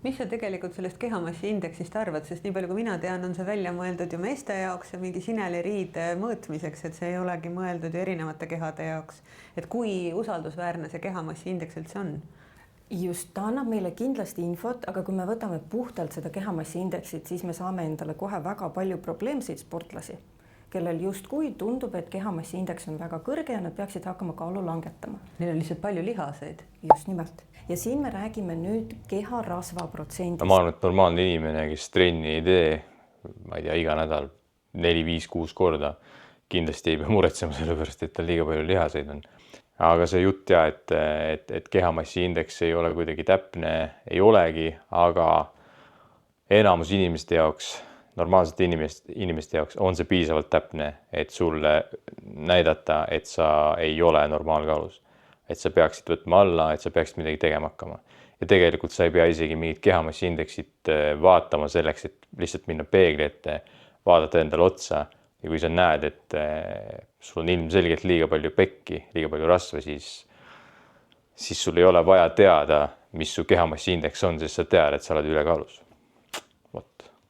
Mis sa tegelikult sellest kehamassi indeksist arvad, sest nii palju kui mina tean, on see välja mõeldud ju meeste jaoks ja mingi sineliriide mõõtmiseks, et see ei olegi mõeldud ju erinevate kehade jaoks. Et kui usaldusväärne see kehamassi indeks üldse on? Just, ta annab meile kindlasti infot, aga kui me võtame puhtalt seda kehamassi indeksit, siis me saame endale kohe väga palju probleemseid sportlasi, kellel justkui tundub, et kehamassi indeks on väga kõrge ja nad peaksid hakkama kaalu langetama. Neil on lihtsalt palju lihaseid. Just nimelt. Ja siin me räägime nüüd keharasva protsendist. Ma arvan, et normaalne inimene, kes trenni ei tee, ma ei tea, iga nädal 4, 5, 6 korda, kindlasti ei pea muretsema selle pärast, et tal liiga palju lihaseid on. Aga see jutt ja, et kehamassi indeks ei ole kuidagi täpne, ei olegi, aga enamus inimeste jaoks, normaalsete inimeste jaoks on see piisavalt täpne, et sulle näidata, et sa ei ole normaalkaalus. Et sa peaksid võtma alla, et sa peaksid midagi tegema hakkama. Ja tegelikult sa ei pea isegi mingit kehamassi indeksit vaatama selleks, et lihtsalt minna peegli ette, vaadata endale otsa. Ja kui sa näed, et sul on ilmselgelt liiga palju pekki, liiga palju rasva, siis sul ei ole vaja teada, mis su kehamassi indeks on, sest sa tead, et sa oled ülekaalus.